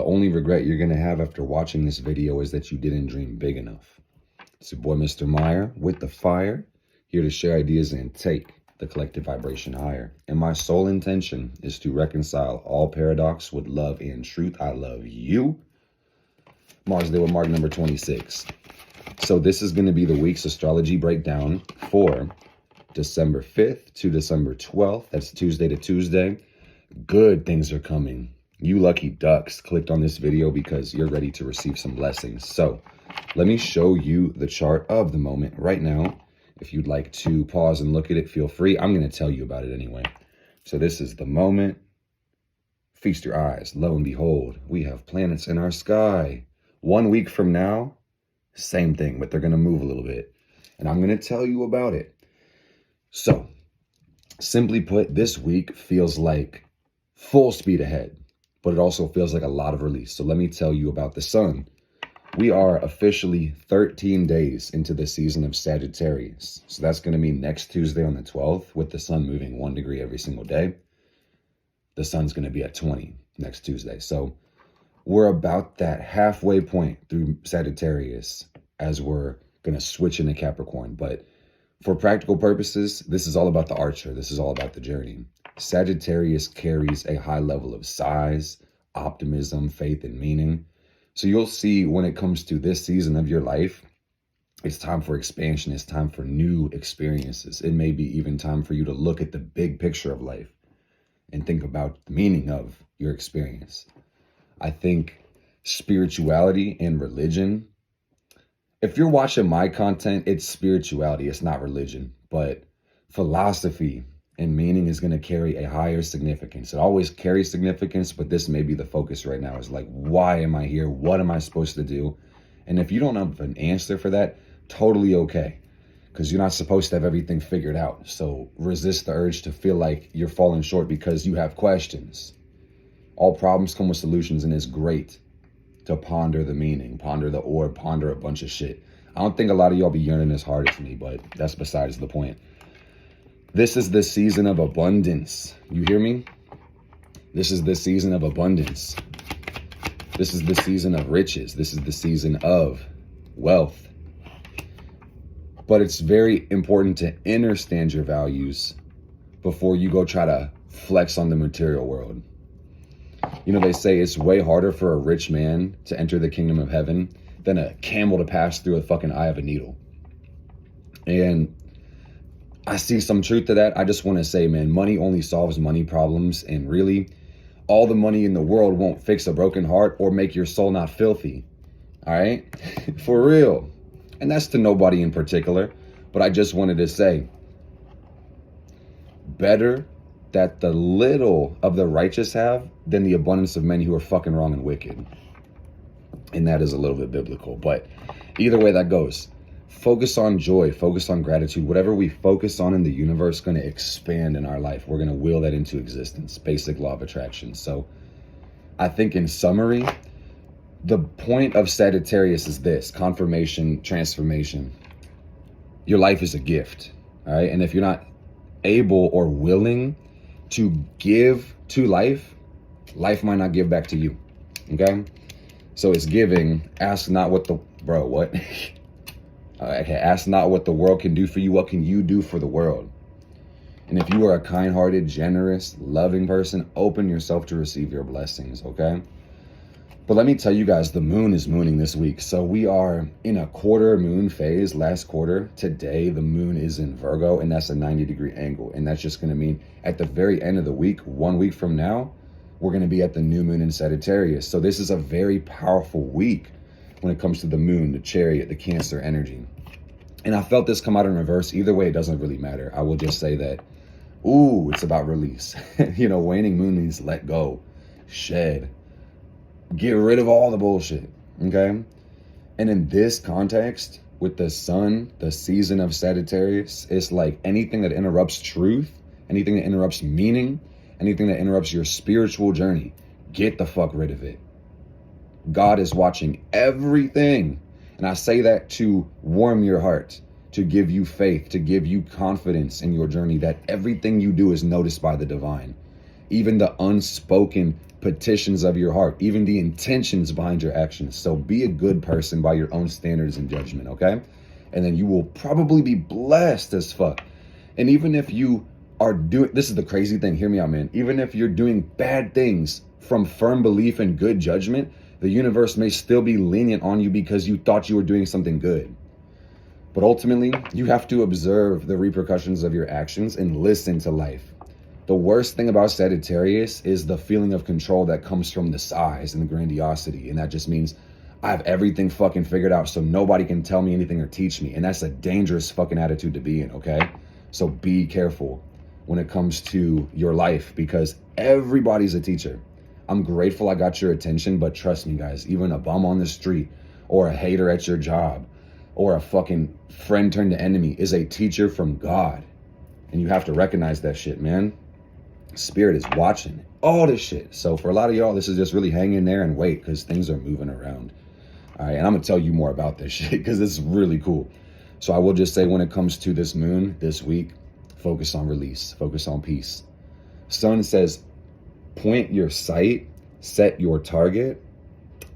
only regret you're going to have after watching this video is that you didn't dream big enough. It's your boy, Mr. Meyer, with the fire, here to share ideas and take the collective vibration higher. And my sole intention is to reconcile all paradox with love and truth. I love you. Mars Day with Mark number 26. So this is going to be the week's astrology breakdown for December 5th to December 12th. That's Tuesday to Tuesday. Good things are coming. You lucky ducks clicked on this video because you're ready to receive some blessings. So let me show you the chart of the moment right now. If you'd like to pause and look at it, feel free. I'm going to tell you about it anyway. So this is the moment. Feast your eyes. Lo and behold, we have planets in our sky. 1 week from now, same thing, but they're going to move a little bit. And I'm going to tell you about it. So, simply put, this week feels like full speed ahead, but it also feels like a lot of release. So let me tell you about the sun. We are officially 13 days into the season of Sagittarius. So that's going to be next Tuesday on the 12th, with the sun moving 1 degree every single day. The sun's going to be at 20 next Tuesday. So we're about that halfway point through Sagittarius as we're going to switch into Capricorn. But for practical purposes, this is all about the archer. This is all about the journey. Sagittarius carries a high level of size, optimism, faith, and meaning. So you'll see when it comes to this season of your life, it's time for expansion. It's time for new experiences. It may be even time for you to look at the big picture of life and think about the meaning of your experience. I think spirituality and religion, if you're watching my content, it's spirituality. It's not religion, but philosophy and meaning is going to carry a higher significance. It always carries significance, but this may be the focus right now. Is like, why am I here? What am I supposed to do? And if you don't have an answer for that, totally okay, because you're not supposed to have everything figured out. So resist the urge to feel like you're falling short because you have questions. All problems come with solutions, and it's great to ponder the meaning, ponder the orb, ponder a bunch of shit. I don't think a lot of y'all be yearning as hard as me, but that's besides the point. This is the season of abundance. You hear me? This is the season of abundance. This is the season of riches. This is the season of wealth. But it's very important to understand your values before you go try to flex on the material world. You know, they say it's way harder for a rich man to enter the kingdom of heaven than a camel to pass through a fucking eye of a needle. And I see some truth to that. I just want to say, man, money only solves money problems. And really, all the money in the world won't fix a broken heart or make your soul not filthy. All right? For real. And that's to nobody in particular. But I just wanted to say, better that the little of the righteous have than the abundance of men who are fucking wrong and wicked. And that is a little bit biblical. But either way that goes, focus on joy, focus on gratitude. Whatever we focus on in the universe is going to expand in our life. We're going to will that into existence. Basic law of attraction. So I think in summary, the point of Sagittarius is this: confirmation, transformation. Your life is a gift. All right. And if you're not able or willing to give to life, life might not give back to you. Okay. So it's giving. Ask not what the, bro, what? Okay, ask not what the world can do for you. What can you do for the world? And if you are a kind-hearted, generous, loving person, open yourself to receive your blessings, okay? But let me tell you guys, the moon is mooning this week. So we are in a quarter moon phase, last quarter. Today, the moon is in Virgo, and that's a 90-degree angle. And that's just going to mean at the very end of the week, 1 week from now, we're going to be at the new moon in Sagittarius. So this is a very powerful week when it comes to the moon, the chariot, the Cancer energy. And I felt this come out in reverse. Either way, it doesn't really matter. I will just say that, ooh, it's about release. You know, waning moon means let go, shed, get rid of all the bullshit, okay? And in this context, with the sun, the season of Sagittarius, it's like anything that interrupts truth, anything that interrupts meaning, anything that interrupts your spiritual journey, get the fuck rid of it. God is watching everything. And I say that to warm your heart, to give you faith, to give you confidence in your journey that everything you do is noticed by the divine. Even the unspoken petitions of your heart, even the intentions behind your actions. So be a good person by your own standards and judgment, okay? And then you will probably be blessed as fuck. And even if you are doing, this is the crazy thing, hear me out, man. Even if you're doing bad things from firm belief and good judgment, the universe may still be lenient on you because you thought you were doing something good. But ultimately, you have to observe the repercussions of your actions and listen to life. The worst thing about Sagittarius is the feeling of control that comes from the size and the grandiosity. And that just means I have everything fucking figured out so nobody can tell me anything or teach me. And that's a dangerous fucking attitude to be in, okay? So be careful when it comes to your life because everybody's a teacher. I'm grateful I got your attention, but trust me, guys, even a bum on the street or a hater at your job or a fucking friend turned to enemy is a teacher from God. And you have to recognize that shit, man. Spirit is watching all this shit. So for a lot of y'all, this is just really hang in there and wait because things are moving around. All right, and I'm gonna tell you more about this shit because it's really cool. So I will just say when it comes to this moon this week, focus on release, focus on peace. Sun says, point your sight, set your target,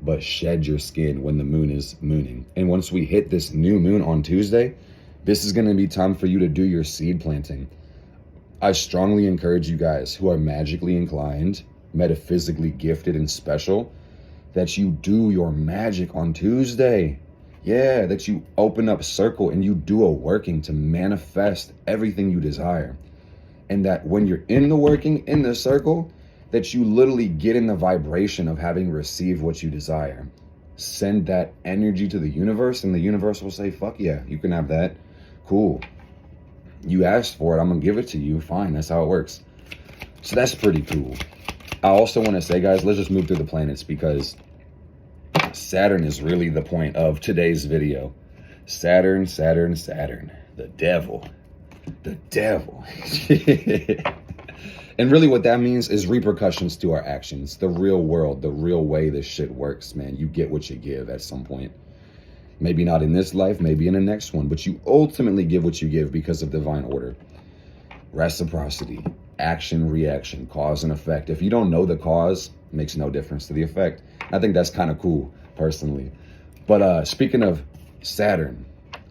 but shed your skin when the moon is mooning. And once we hit this new moon on Tuesday, this is gonna be time for you to do your seed planting. I strongly encourage you guys who are magically inclined, metaphysically gifted and special, that you do your magic on Tuesday. Yeah, that you open up circle and you do a working to manifest everything you desire. And that when you're in the working, in the circle, that you literally get in the vibration of having received what you desire. Send that energy to the universe and the universe will say, fuck yeah, you can have that. Cool. You asked for it, I'm gonna give it to you. Fine, that's how it works. So that's pretty cool. I also want to say, guys, let's just move through the planets because Saturn is really the point of today's video. Saturn, Saturn, Saturn. The devil. The devil. And really what that means is repercussions to our actions. The real world, the real way this shit works, man. You get what you give at some point. Maybe not in this life, maybe in the next one, but you ultimately give what you give because of divine order. Reciprocity, action, reaction, cause and effect. If you don't know the cause, it makes no difference to the effect. I think that's kind of cool, personally. But speaking of Saturn,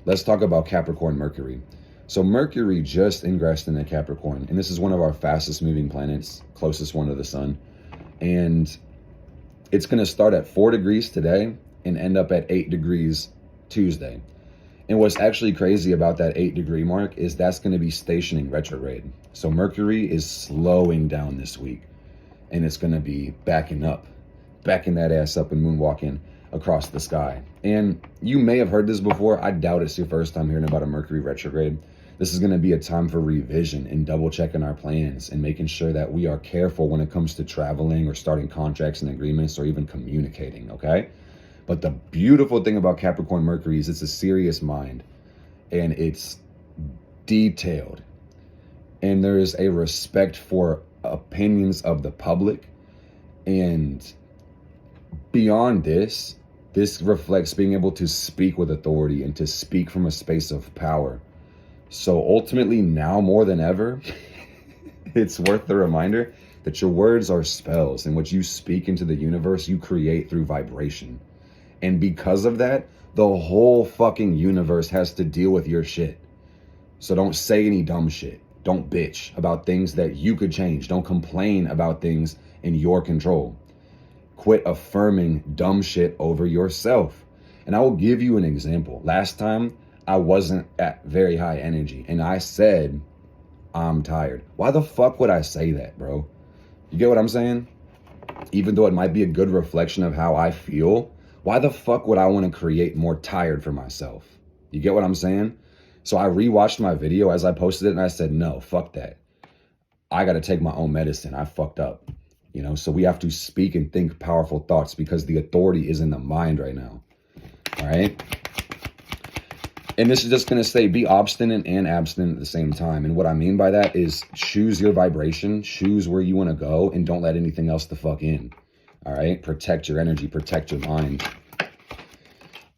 let's talk about Capricorn Mercury. So Mercury just ingressed into Capricorn, and this is one of our fastest moving planets, closest one to the sun. And it's going to start at 4 degrees today and end up at 8 degrees Tuesday. And what's actually crazy about that 8-degree mark is that's going to be stationing retrograde. So Mercury is slowing down this week, and it's going to be backing up, backing that ass up and moonwalking across the sky. And you may have heard this before. I doubt it's your first time hearing about a Mercury retrograde. This is going to be a time for revision and double checking our plans and making sure that we are careful when it comes to traveling or starting contracts and agreements or even communicating, okay? But the beautiful thing about Capricorn Mercury is it's a serious mind and it's detailed. And there is a respect for opinions of the public. And beyond this, this reflects being able to speak with authority and to speak from a space of power. So ultimately, now more than ever, it's worth the reminder that your words are spells, and what you speak into the universe, you create through vibration. And because of that, the whole fucking universe has to deal with your shit. So don't say any dumb shit. Don't bitch about things that you could change. Don't complain about things in your control. Quit affirming dumb shit over yourself. And I will give you an example. Last time, I wasn't at very high energy, and I said, I'm tired. Why the fuck would I say that, bro? You get what I'm saying? Even though it might be a good reflection of how I feel, why the fuck would I want to create more tired for myself? You get what I'm saying? So I rewatched my video as I posted it, and I said, no, fuck that. I got to take my own medicine. I fucked up. You know, so we have to speak and think powerful thoughts because the authority is in the mind right now. All right? And this is just going to say be obstinate and abstinent at the same time. And what I mean by that is choose your vibration, choose where you want to go, and don't let anything else the fuck in. All right? Protect your energy, protect your mind.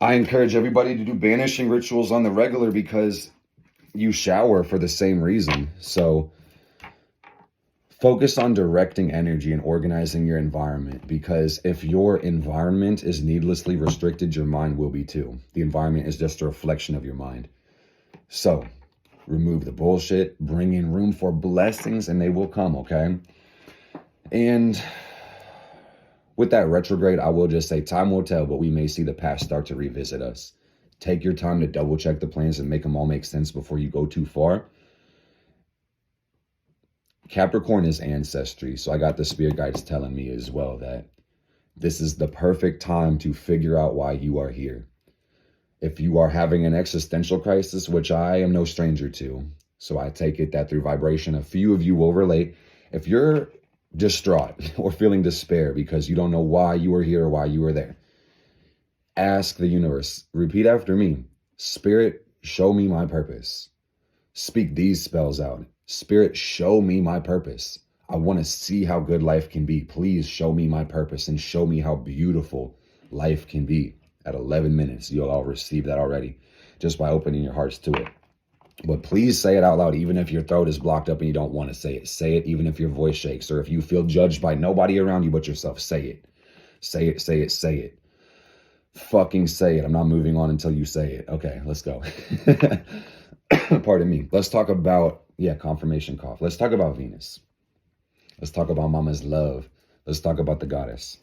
I encourage everybody to do banishing rituals on the regular because you shower for the same reason. So Focus on directing energy and organizing your environment, because if your environment is needlessly restricted, your mind will be too. The environment is just a reflection of your mind. So remove the bullshit, bring in room for blessings, and they will come, okay? And with that retrograde, I will just say time will tell, but we may see the past start to revisit us. Take your time to double check the plans and make them all make sense before you go too far. Capricorn is ancestry, so I got the spirit guides telling me as well that this is the perfect time to figure out why you are here. If you are having an existential crisis, which I am no stranger to, so I take it that through vibration, a few of you will relate. If you're distraught or feeling despair because you don't know why you are here or why you are there, ask the universe, repeat after me, Spirit, show me my purpose. Speak these spells out. Spirit, show me my purpose. I want to see how good life can be. Please show me my purpose and show me how beautiful life can be. At 11 minutes, you'll all receive that already just by opening your hearts to it. But please say it out loud, even if your throat is blocked up and you don't want to say it. Say it even if your voice shakes, or if you feel judged by nobody around you but yourself. Say it. Say it, say it, say it. Fucking say it. I'm not moving on until you say it. Okay, let's go. Pardon me. Let's talk about, confirmation cough. Let's talk about Venus. Let's talk about Mama's love. Let's talk about the goddess.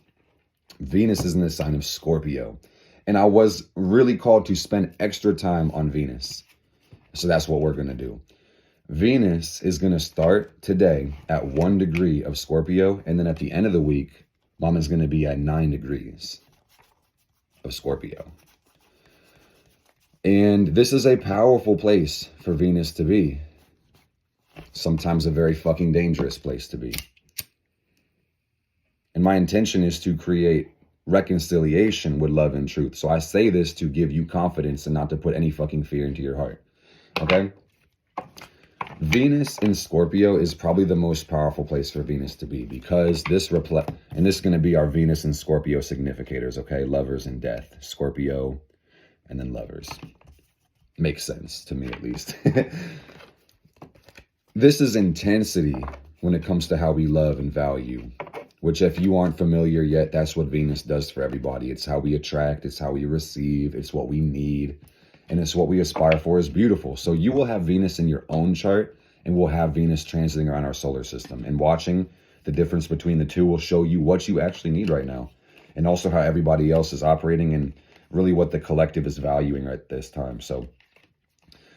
Venus is in the sign of Scorpio. And I was really called to spend extra time on Venus. So that's what we're going to do. Venus is going to start today at 1 degree of Scorpio. And then at the end of the week, Mama's going to be at 9 degrees of Scorpio. And this is a powerful place for Venus to be. Sometimes a very fucking dangerous place to be. And my intention is to create reconciliation with love and truth. So I say this to give you confidence and not to put any fucking fear into your heart. Okay? Venus in Scorpio is probably the most powerful place for Venus to be, because and this is going to be our Venus and Scorpio significators, okay? Lovers and death, Scorpio, and then lovers. Makes sense to me, at least. This is intensity when it comes to how we love and value, which if you aren't familiar yet, that's what Venus does for everybody. It's how we attract, it's how we receive, it's what we need, and it's what we aspire for is beautiful. So you will have Venus in your own chart, and we'll have Venus transiting around our solar system. And watching the difference between the two will show you what you actually need right now, and also how everybody else is operating and really what the collective is valuing at this time. So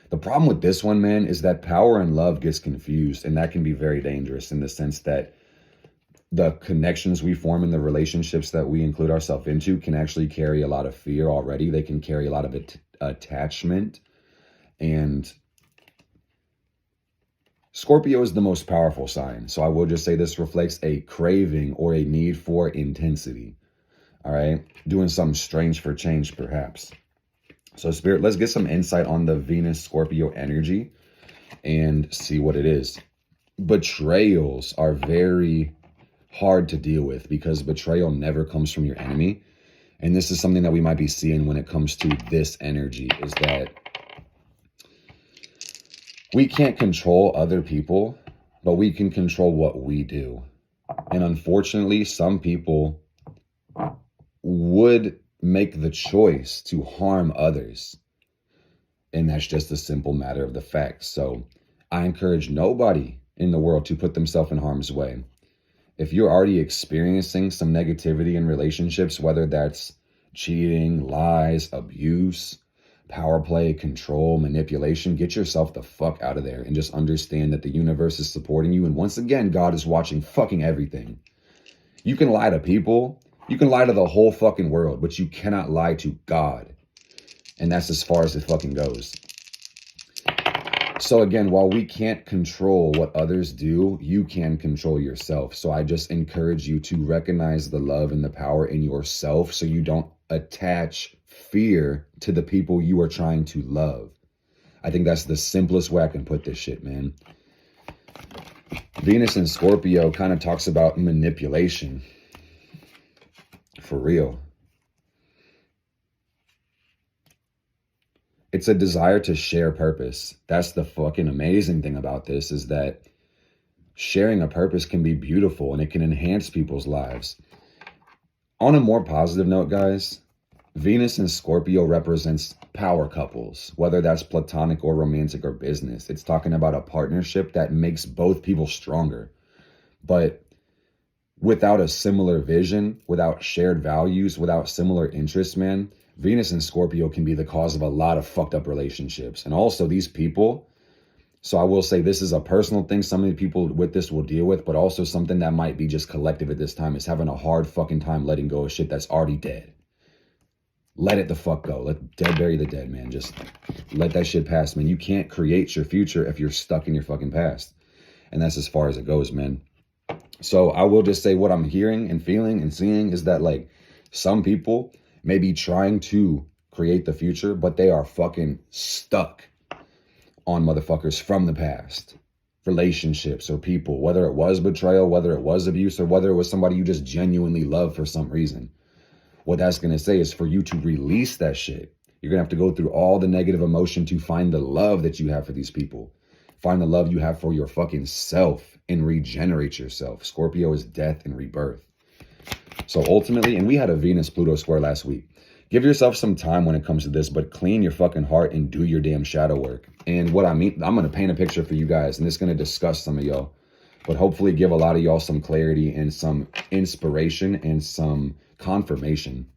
the problem with this one, man, is that power and love gets confused, and that can be very dangerous in the sense that the connections we form in the relationships that we include ourselves into can actually carry a lot of fear already. They can carry a lot of attachment. And Scorpio is the most powerful sign. So I will just say this reflects a craving or a need for intensity. All right. Doing something strange for change, perhaps. So Spirit, let's get some insight on the Venus Scorpio energy and see what it is. Betrayals are very hard to deal with because betrayal never comes from your enemy. And this is something that we might be seeing when it comes to this energy, is that we can't control other people, but we can control what we do. And unfortunately, some people would make the choice to harm others. And that's just a simple matter of the fact. So I encourage nobody in the world to put themselves in harm's way. If you're already experiencing some negativity in relationships, whether that's cheating, lies, abuse, power play, control, manipulation, get yourself the fuck out of there and just understand that the universe is supporting you. And once again, God is watching fucking everything. You can lie to people. You can lie to the whole fucking world, but you cannot lie to God. And that's as far as it fucking goes. So again, while we can't control what others do, you can control yourself. So I just encourage you to recognize the love and the power in yourself so you don't attach fear to the people you are trying to love. I think that's the simplest way I can put this shit, man. Venus in Scorpio kind of talks about manipulation. For real. It's a desire to share purpose. That's the fucking amazing thing about this, is that Sharing a purpose can be beautiful and it can enhance people's lives. On a more positive note, guys, Venus in Scorpio represents power couples, whether that's platonic or romantic or business. It's talking about a partnership that makes both people stronger. But without a similar vision, without shared values, without similar interests, man, Venus in Scorpio can be the cause of a lot of fucked up relationships. And also these people, so I will say this is a personal thing some of the people with this will deal with, but also something that might be just collective at this time is having a hard fucking time letting go of shit that's already dead. Let it the fuck go. Let dead bury the dead, man. Just let that shit pass, man. You can't create your future if you're stuck in your fucking past. And that's as far as it goes, man. So I will just say what I'm hearing and feeling and seeing is that, like, some people may be trying to create the future, but they are fucking stuck on motherfuckers from the past. Relationships or people, whether it was betrayal, whether it was abuse, or whether it was somebody you just genuinely love for some reason. What that's going to say is for you to release that shit, you're going to have to go through all the negative emotion to find the love that you have for these people. Find the love you have for your fucking self and regenerate yourself. Scorpio is death and rebirth. So ultimately, and we had a Venus-Pluto square last week. Give yourself some time when it comes to this, but clean your fucking heart and do your damn shadow work. And what I mean, I'm going to paint a picture for you guys, and it's going to disgust some of y'all, but hopefully give a lot of y'all some clarity and some inspiration and some confirmation.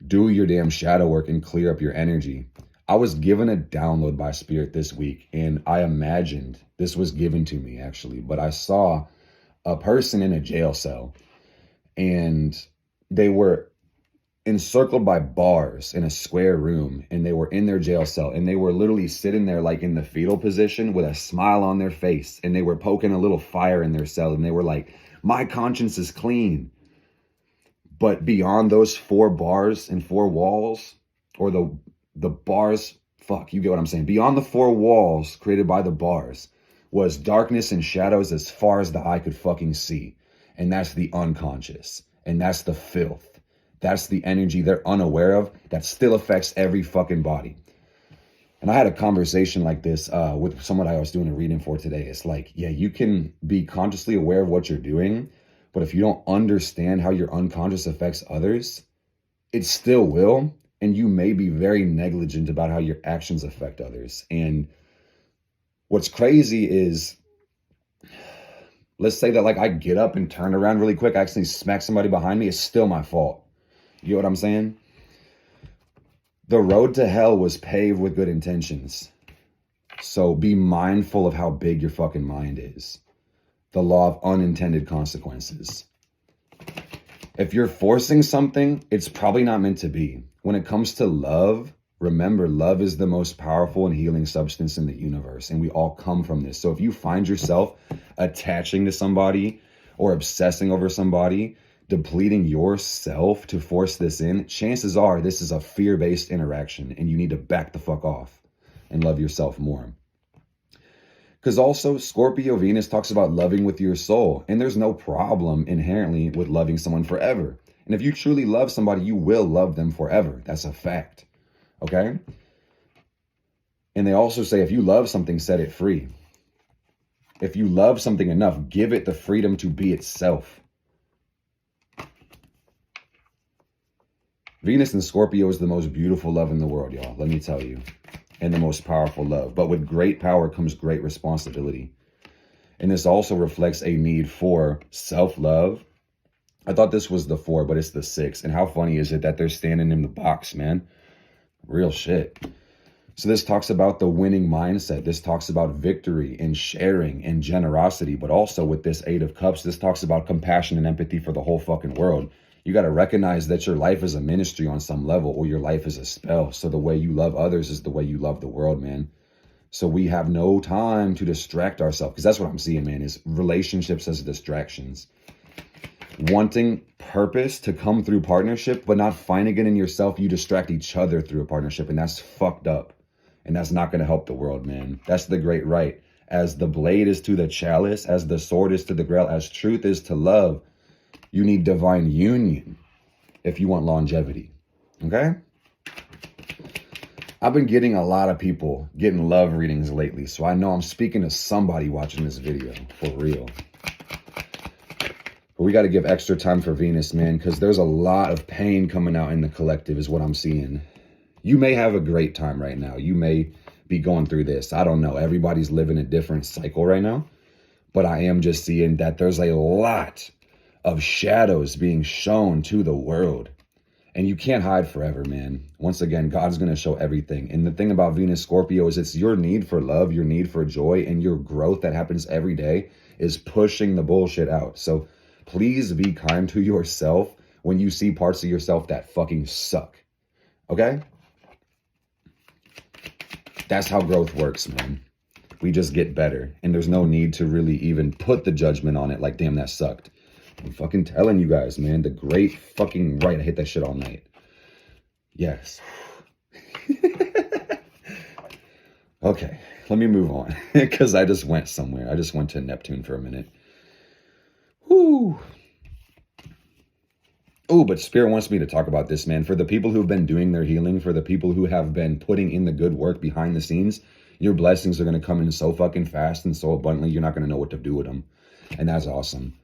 Do your damn shadow work and clear up your energy. I was given a download by Spirit this week, and I imagined this was given to me actually, but I saw a person in a jail cell, and they were encircled by bars in a square room, and they were in their jail cell, and they were literally sitting there like in the fetal position with a smile on their face, and they were poking a little fire in their cell, and they were like, my conscience is clean. But beyond those 4 bars and 4 walls, or the bars, fuck, you get what I'm saying. Beyond the 4 walls created by the bars was darkness and shadows as far as the eye could fucking see. And that's the unconscious. And that's the filth. That's the energy they're unaware of that still affects every fucking body. And I had a conversation like this with someone I was doing a reading for today. It's like, yeah, you can be consciously aware of what you're doing, but if you don't understand how your unconscious affects others, it still will. And you may be very negligent about how your actions affect others. And what's crazy is, let's say that like I get up and turn around really quick, I accidentally smack somebody behind me, it's still my fault. You know what I'm saying? The road to hell was paved with good intentions. So be mindful of how big your fucking mind is. The law of unintended consequences. If you're forcing something, it's probably not meant to be. When it comes to love, remember, love is the most powerful and healing substance in the universe, and we all come from this. So if you find yourself attaching to somebody or obsessing over somebody, depleting yourself to force this in, chances are this is a fear-based interaction, and you need to back the fuck off and love yourself more. Because also Scorpio Venus talks about loving with your soul, and there's no problem inherently with loving someone forever. And if you truly love somebody, you will love them forever. That's a fact. Okay? And they also say if you love something, set it free. If you love something enough, give it the freedom to be itself. Venus in Scorpio is the most beautiful love in the world, y'all. Let me tell you. And the most powerful love. But with great power comes great responsibility. And this also reflects a need for self-love. I thought this was the 4, but it's the 6. And how funny is it that they're standing in the box, man? Real shit. So this talks about the winning mindset. This talks about victory and sharing and generosity. But also with this 8 of Cups, this talks about compassion and empathy for the whole fucking world. You got to recognize that your life is a ministry on some level, or your life is a spell. So the way you love others is the way you love the world, man. So we have no time to distract ourselves, because that's what I'm seeing, man, is relationships as distractions. Wanting purpose to come through partnership, but not finding it in yourself, you distract each other through a partnership, and that's fucked up. And that's not going to help the world, man. That's the great right. As the blade is to the chalice, as the sword is to the grail, as truth is to love, you need divine union if you want longevity. Okay? I've been getting a lot of people getting love readings lately, so I know I'm speaking to somebody watching this video, for real. But we got to give extra time for Venus, man, because there's a lot of pain coming out in the collective is what I'm seeing. You may have a great time right now. You may be going through this. I don't know. Everybody's living a different cycle right now. But I am just seeing that there's a lot of shadows being shown to the world. And you can't hide forever, man. Once again, God's going to show everything. And the thing about Venus Scorpio is it's your need for love, your need for joy, and your growth that happens every day is pushing the bullshit out. So please be kind to yourself when you see parts of yourself that fucking suck. Okay? That's how growth works, man. We just get better. And there's no need to really even put the judgment on it like, damn, that sucked. I'm fucking telling you guys, man, the great fucking right. I hit that shit all night. Yes. Okay, let me move on because I just went somewhere. I just went to Neptune for a minute. Whoo. Oh, but Spirit wants me to talk about this, man. For the people who've been doing their healing, for the people who have been putting in the good work behind the scenes, your blessings are going to come in so fucking fast and so abundantly, you're not going to know what to do with them. And that's awesome.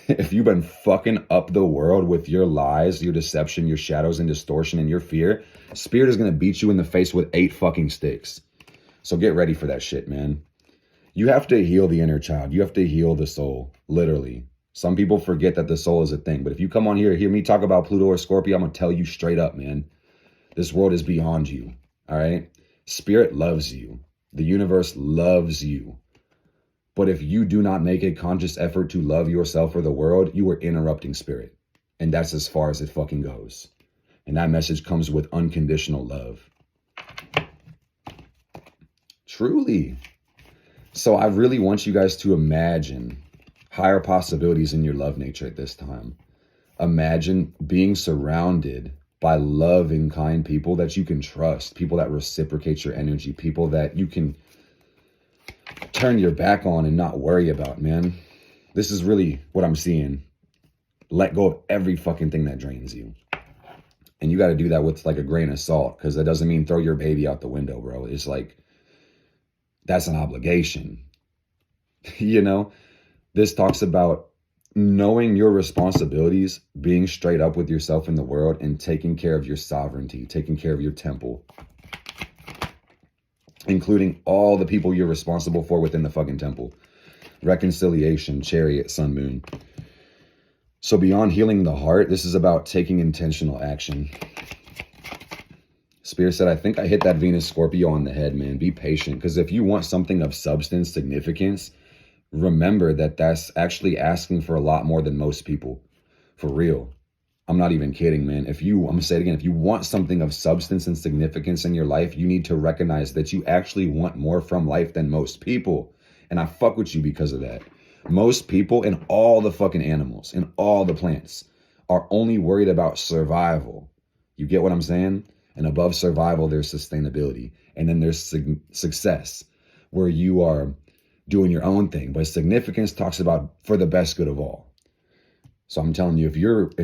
If you've been fucking up the world with your lies, your deception, your shadows and distortion and your fear, Spirit is going to beat you in the face with 8 fucking sticks. So get ready for that shit, man. You have to heal the inner child. You have to heal the soul, literally. Some people forget that the soul is a thing. But if you come on here, hear me talk about Pluto or Scorpio, I'm going to tell you straight up, man. This world is beyond you, all right? Spirit loves you. The universe loves you. But if you do not make a conscious effort to love yourself or the world, you are interrupting Spirit. And that's as far as it fucking goes. And that message comes with unconditional love. Truly. So I really want you guys to imagine higher possibilities in your love nature at this time. Imagine being surrounded by loving, kind people that you can trust, people that reciprocate your energy, people that you can turn your back on and not worry about, man. This is really what I'm seeing. Let go of every fucking thing that drains you. And you got to do that with like a grain of salt, because that doesn't mean throw your baby out the window, bro. It's like, that's an obligation. You know, this talks about knowing your responsibilities, being straight up with yourself in the world, and taking care of your sovereignty, taking care of your temple, including all the people you're responsible for within the fucking temple. Reconciliation, Chariot, Sun, Moon. So beyond healing the heart, this is about taking intentional action. Spirit said, I think I hit that Venus Scorpio on the head, man. Be patient, because if you want something of substance, significance, remember that that's actually asking for a lot more than most people. For real. I'm not even kidding, man. I'm going to say it again. If you want something of substance and significance in your life, you need to recognize that you actually want more from life than most people. And I fuck with you because of that. Most people and all the fucking animals and all the plants are only worried about survival. You get what I'm saying? And above survival, there's sustainability. And then there's success, where you are doing your own thing. But significance talks about for the best good of all. So I'm telling you, if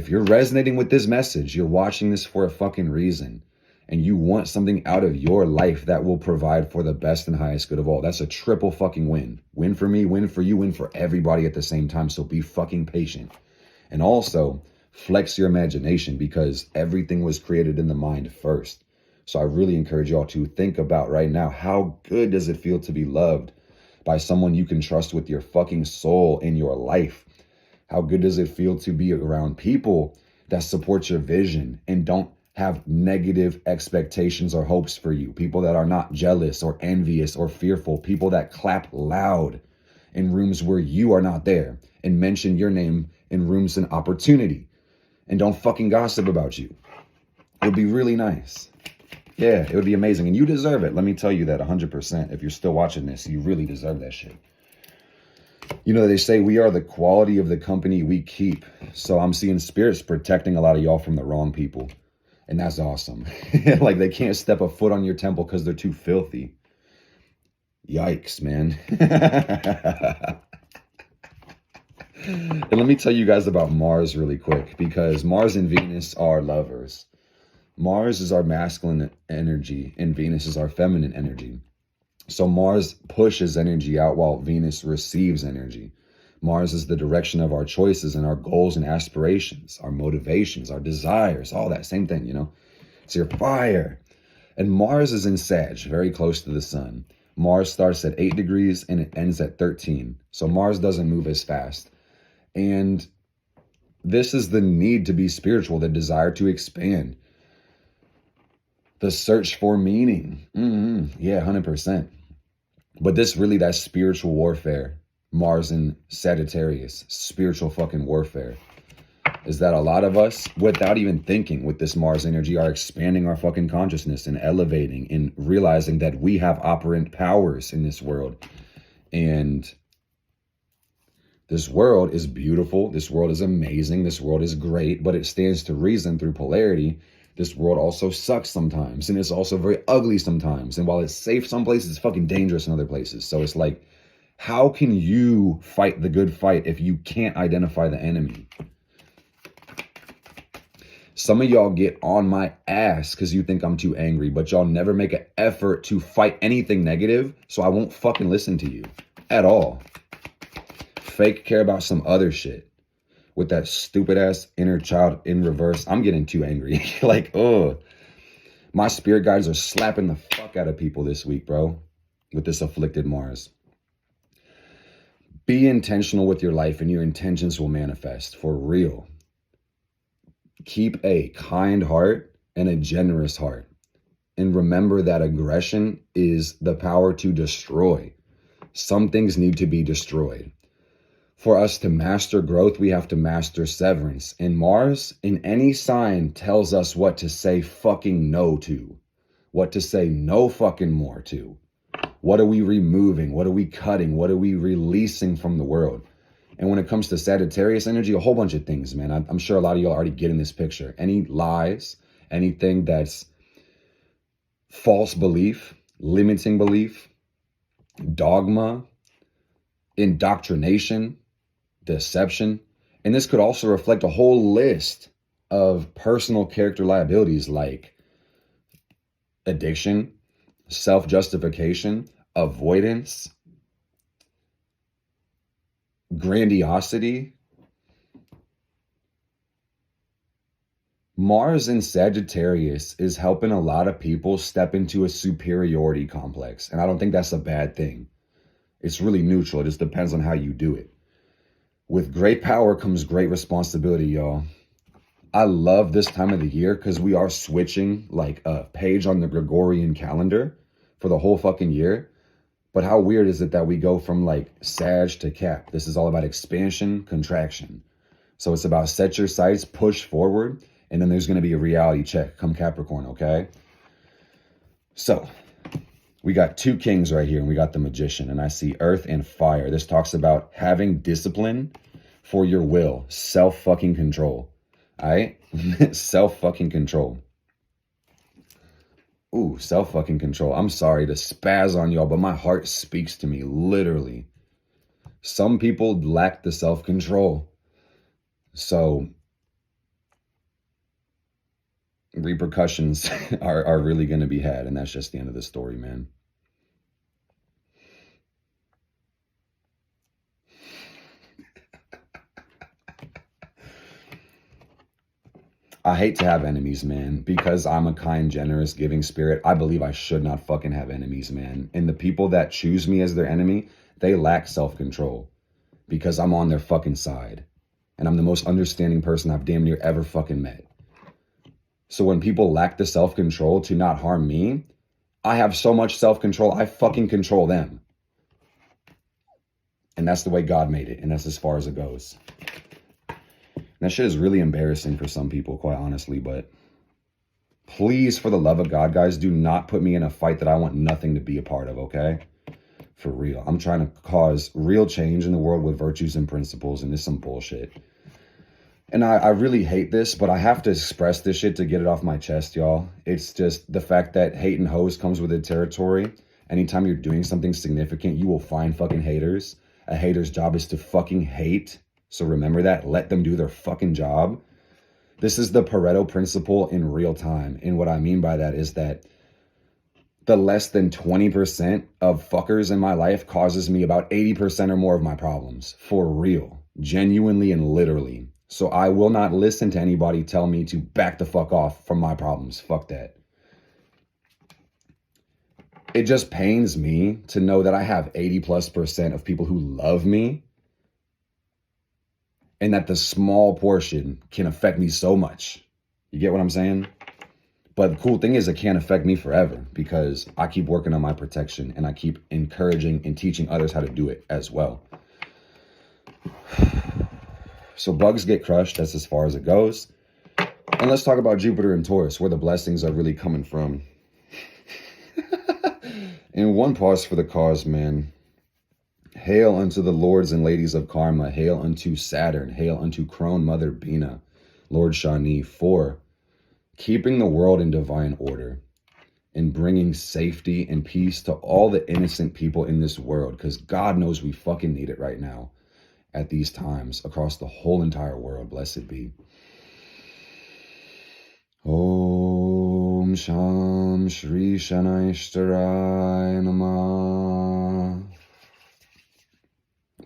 you're resonating with this message, you're watching this for a fucking reason, and you want something out of your life that will provide for the best and highest good of all, that's a triple fucking win. Win for me, win for you, win for everybody at the same time. So be fucking patient. And also flex your imagination, because everything was created in the mind first. So I really encourage y'all to think about right now, how good does it feel to be loved by someone you can trust with your fucking soul in your life? How good does it feel to be around people that support your vision and don't have negative expectations or hopes for you? People that are not jealous or envious or fearful. People that clap loud in rooms where you are not there and mention your name in rooms and opportunity and don't fucking gossip about you. It would be really nice. Yeah, it would be amazing. And you deserve it. Let me tell you that 100%. If you're still watching this, you really deserve that shit. You know, they say we are the quality of the company we keep. So I'm seeing spirits protecting a lot of y'all from the wrong people. And that's awesome. Like, they can't step a foot on your temple because they're too filthy. Yikes, man. And let me tell you guys about Mars really quick, because Mars and Venus are lovers. Mars is our masculine energy and Venus is our feminine energy. So Mars pushes energy out while Venus receives energy. Mars is the direction of our choices and our goals and aspirations, our motivations, our desires, all that same thing, you know. It's your fire. And Mars is in Sag, very close to the sun. Mars starts at 8 degrees and it ends at 13. So Mars doesn't move as fast. And this is the need to be spiritual, the desire to expand, the search for meaning. Yeah, 100%. But this really, that spiritual warfare, Mars in Sagittarius, spiritual fucking warfare, is that a lot of us, without even thinking with this Mars energy, are expanding our fucking consciousness and elevating and realizing that we have operant powers in this world. And this world is beautiful. This world is amazing. This world is great, but it stands to reason through polarity. This world also sucks sometimes, and it's also very ugly sometimes. And while it's safe some places, it's fucking dangerous in other places. So it's like, how can you fight the good fight if you can't identify the enemy? Some of y'all get on my ass because you think I'm too angry, but y'all never make an effort to fight anything negative, so I won't fucking listen to you at all. Fake care about some other shit. With that stupid ass inner child in reverse, I'm getting too angry. Like, oh, my spirit guides are slapping the fuck out of people this week, bro, with this afflicted Mars. Be intentional with your life and your intentions will manifest for real. Keep a kind heart and a generous heart. And remember that aggression is the power to destroy. Some things need to be destroyed. For us to master growth, we have to master severance. And Mars, in any sign, tells us what to say fucking no to. What to say no fucking more to. What are we removing? What are we cutting? What are we releasing from the world? And when it comes to Sagittarius energy, a whole bunch of things, man. I'm sure a lot of y'all already get in this picture. Any lies, anything that's false belief, limiting belief, dogma, indoctrination, deception. And this could also reflect a whole list of personal character liabilities like addiction, self-justification, avoidance, grandiosity. Mars in Sagittarius is helping a lot of people step into a superiority complex. And I don't think that's a bad thing. It's really neutral. It just depends on how you do it. With great power comes great responsibility, y'all. I love this time of the year because we are switching like a page on the Gregorian calendar for the whole fucking year. But how weird is it that we go from like Sag to Cap? This is all about expansion, contraction. So it's about set your sights, push forward, and then there's going to be a reality check come Capricorn, okay? So we got two kings right here, and we got the Magician, and I see earth and fire. This talks about having discipline for your will, self-fucking control, all right? Self-fucking control. Ooh, self-fucking control. I'm sorry to spaz on y'all, but my heart speaks to me, literally. Some people lack the self-control. So repercussions are really going to be had, and that's just the end of the story, man. I hate to have enemies, man, because I'm a kind, generous, giving spirit. I believe I should not fucking have enemies, man. And the people that choose me as their enemy, they lack self-control because I'm on their fucking side. And I'm the most understanding person I've damn near ever fucking met. So when people lack the self-control to not harm me, I have so much self-control, I fucking control them. And that's the way God made it. And that's as far as it goes. And that shit is really embarrassing for some people, quite honestly. But please, for the love of God, guys, do not put me in a fight that I want nothing to be a part of, okay? For real. I'm trying to cause real change in the world with virtues and principles, and this is some bullshit. And I really hate this, but I have to express this shit to get it off my chest, y'all. It's just the fact that hate and hoes comes with the territory. Anytime you're doing something significant, you will find fucking haters. A hater's job is to fucking hate. So remember that. Let them do their fucking job. This is the Pareto principle in real time. And what I mean by that is that the less than 20% of fuckers in my life causes me about 80% or more of my problems. For real. Genuinely and literally. So I will not listen to anybody tell me to back the fuck off from my problems. Fuck that. It just pains me to know that I have 80+% of people who love me, and that the small portion can affect me so much. You get what I'm saying? But the cool thing is it can't affect me forever because I keep working on my protection and I keep encouraging and teaching others how to do it as well. So bugs get crushed. That's as far as it goes. And let's talk about Jupiter and Taurus, where the blessings are really coming from. And one pause for the cause, man. Hail unto the lords and ladies of karma. Hail unto Saturn. Hail unto Crone Mother Bina, Lord Shani, for keeping the world in divine order and bringing safety and peace to all the innocent people in this world. Because God knows we fucking need it right now at these times across the whole entire world. Blessed be. Om Sham Shri Shanai Namah.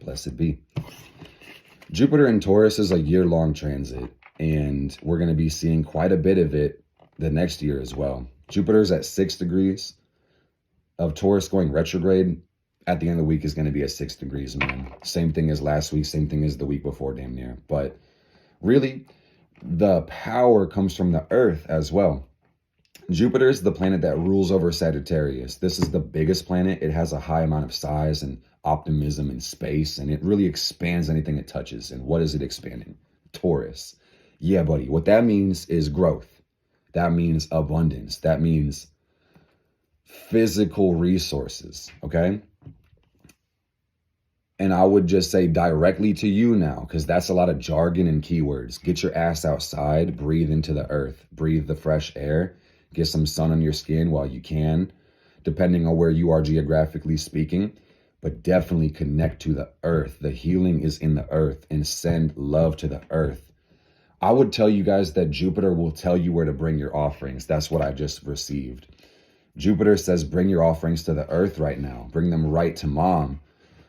Blessed be. Jupiter in Taurus is a year-long transit, and we're going to be seeing quite a bit of it the next year as well. Jupiter's at 6 degrees of Taurus going retrograde. At the end of the week is going to be at 6 degrees, man. Same thing as last week, same thing as the week before, damn near. But really, the power comes from the Earth as well. Jupiter is the planet that rules over Sagittarius. This is the biggest planet. It has a high amount of size and optimism in space, and it really expands anything it touches. And what is it expanding? Taurus. Yeah, buddy. What that means is growth. That means abundance. That means physical resources, okay? And I would just say directly to you now, because that's a lot of jargon and keywords. Get your ass outside, breathe into the earth, breathe the fresh air, get some sun on your skin while you can, depending on where you are geographically speaking, but definitely connect to the earth. The healing is in the earth, and send love to the earth. I would tell you guys that Jupiter will tell you where to bring your offerings. That's what I just received. Jupiter says, bring your offerings to the earth right now. Bring them right to mom,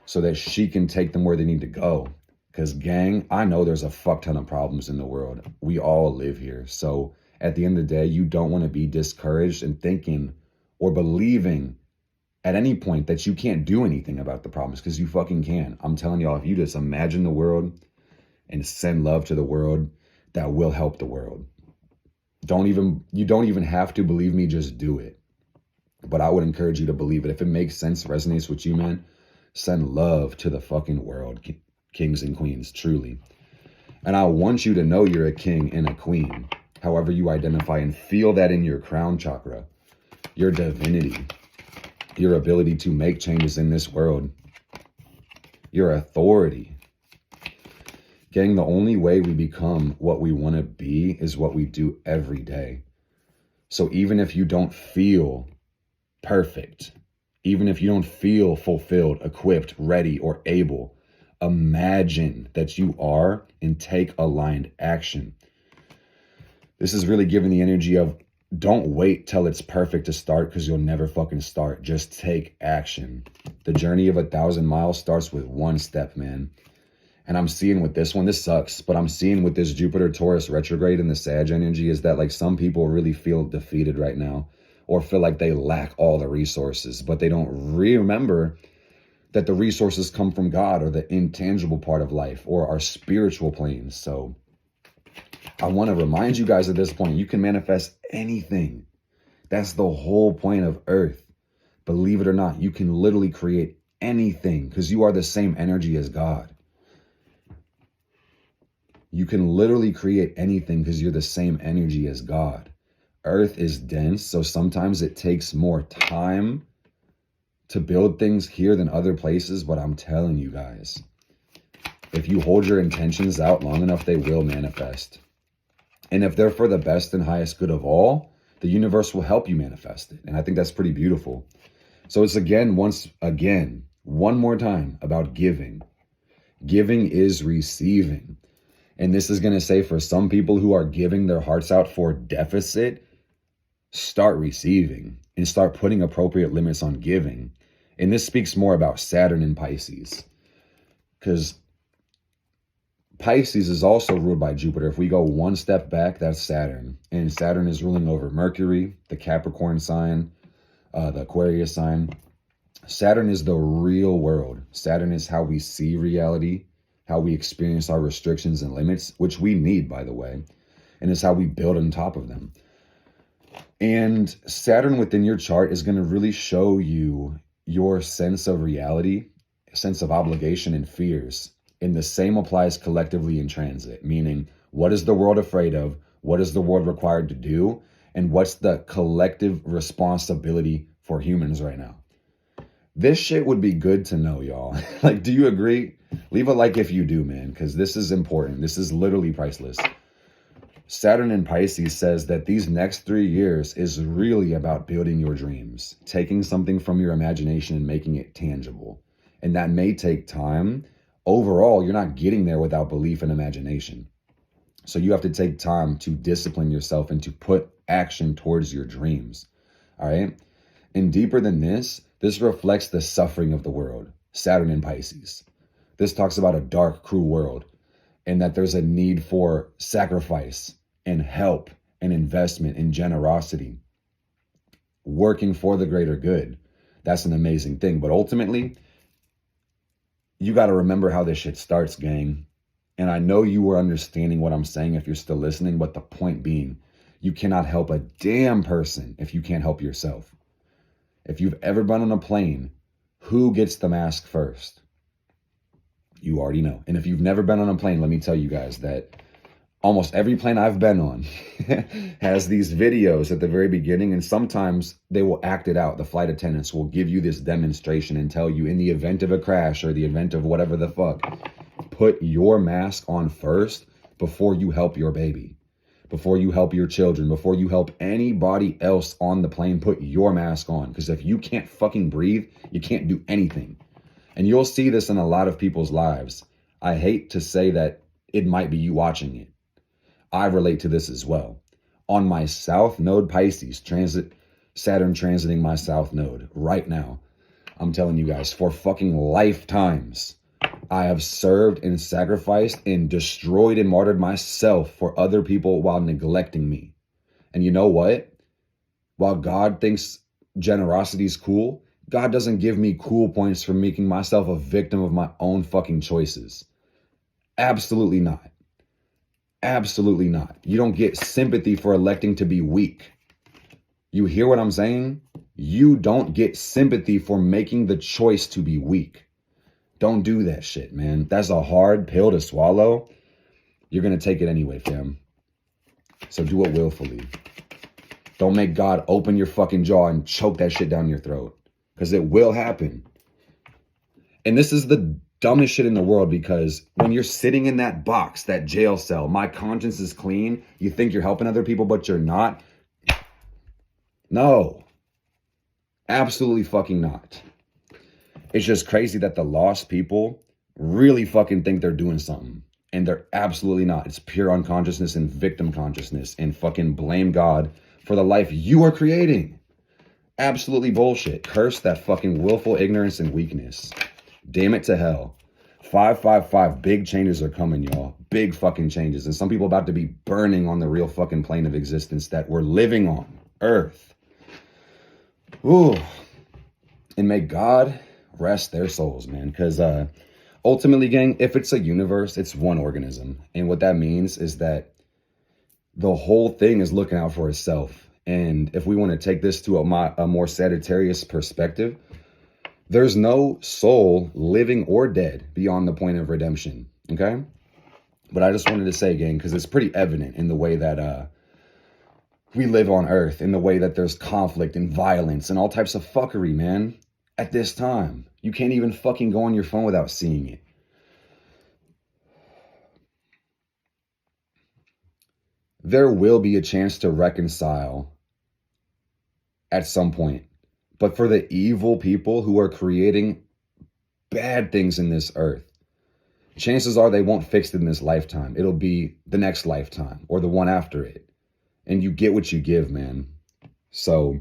so that she can take them where they need to go. Because gang, I know there's a fuck ton of problems in the world. We all live here. So at the end of the day, you don't want to be discouraged and thinking or believing at any point that you can't do anything about the problems, because you fucking can. I'm telling y'all, if you just imagine the world and send love to the world, that will help the world. You don't even have to believe me, just do it. But I would encourage you to believe it. If it makes sense, resonates with you, man, send love to the fucking world, kings and queens, truly. And I want you to know you're a king and a queen, however you identify, and feel that in your crown chakra, your divinity, your ability to make changes in this world, your authority. Gang, the only way we become what we want to be is what we do every day. So even if you don't feel perfect, even if you don't feel fulfilled, equipped, ready, or able, imagine that you are and take aligned action. This is really giving the energy of, don't wait till it's perfect to start, because you'll never fucking start. Just take action. The journey of 1,000 miles starts with one step, man. And I'm seeing with this one, this sucks, but I'm seeing with this Jupiter Taurus retrograde and the Sag energy is that like some people really feel defeated right now, or feel like they lack all the resources, but they don't remember that the resources come from God, or the intangible part of life, or our spiritual planes. So I want to remind you guys at this point, you can manifest anything. That's the whole point of Earth. Believe it or not, you can literally create anything because you are the same energy as God. You can literally create anything because you're the same energy as God. Earth is dense, so sometimes it takes more time to build things here than other places, but I'm telling you guys, if you hold your intentions out long enough, they will manifest. And if they're for the best and highest good of all, the universe will help you manifest it. And I think that's pretty beautiful. So it's one more time about giving. Giving is receiving. And this is going to say for some people who are giving their hearts out for deficit, start receiving and start putting appropriate limits on giving. And this speaks more about Saturn and Pisces, because Pisces is also ruled by Jupiter. If we go one step back, that's Saturn. And Saturn is ruling over Mercury, the Capricorn sign, the Aquarius sign. Saturn is the real world. Saturn is how we see reality, how we experience our restrictions and limits, which we need, by the way, and it's how we build on top of them. And Saturn within your chart is going to really show you your sense of reality, sense of obligation and fears. And the same applies collectively in transit, meaning what is the world afraid of? What is the world required to do? And what's the collective responsibility for humans right now? This shit would be good to know, y'all. Like, do you agree? Leave a like if you do, man, because this is important. This is literally priceless. Saturn in Pisces says that these next 3 years is really about building your dreams, taking something from your imagination and making it tangible. And that may take time. Overall, you're not getting there without belief and imagination. So you have to take time to discipline yourself and to put action towards your dreams. All right. And deeper than this reflects the suffering of the world. Saturn in Pisces. This talks about a dark, cruel world, and that there's a need for sacrifice and help and investment and generosity, working for the greater good. That's an amazing thing. But ultimately, you got to remember how this shit starts, gang. And I know you were understanding what I'm saying if you're still listening, but the point being, you cannot help a damn person if you can't help yourself. If you've ever been on a plane, who gets the mask first? You already know. And if you've never been on a plane, let me tell you guys that almost every plane I've been on has these videos at the very beginning, and sometimes they will act it out. The flight attendants will give you this demonstration and tell you, in the event of a crash or the event of whatever the fuck, put your mask on first before you help your baby, before you help your children, before you help anybody else on the plane. Put your mask on, because if you can't fucking breathe, you can't do anything. And you'll see this in a lot of people's lives. I hate to say that it might be you watching it. I relate to this as well. On my South Node Pisces transit, Saturn transiting my South Node right now, I'm telling you guys, for fucking lifetimes, I have served and sacrificed and destroyed and martyred myself for other people while neglecting me. And you know what? While God thinks generosity is cool, God doesn't give me cool points for making myself a victim of my own fucking choices. Absolutely not. Absolutely not. You don't get sympathy for electing to be weak. You hear what I'm saying? You don't get sympathy for making the choice to be weak. Don't do that shit, man. That's a hard pill to swallow. You're going to take it anyway, fam. So do it willfully. Don't make God open your fucking jaw and choke that shit down your throat, because it will happen. And this is the dumbest shit in the world, because when you're sitting in that box, that jail cell, my conscience is clean, you think you're helping other people, but you're not. No. Absolutely fucking not. It's just crazy that the lost people really fucking think they're doing something, and they're absolutely not. It's pure unconsciousness and victim consciousness, and fucking blame God for the life you are creating. Absolutely bullshit. Curse that fucking willful ignorance and weakness. Damn it to hell. 555, big changes are coming, y'all. Big fucking changes. And some people about to be burning on the real fucking plane of existence that we're living on, Earth. Ooh. And may God rest their souls, man. Because ultimately, gang, if it's a universe, it's one organism. And what that means is that the whole thing is looking out for itself. And if we want to take this to a more Sagittarius perspective, there's no soul, living or dead, beyond the point of redemption, okay? But I just wanted to say, gang, because it's pretty evident in the way that we live on Earth, in the way that there's conflict and violence and all types of fuckery, man, at this time. You can't even fucking go on your phone without seeing it. There will be a chance to reconcile at some point. But for the evil people who are creating bad things in this earth, chances are they won't fix it in this lifetime. It'll be the next lifetime or the one after it. And you get what you give, man. So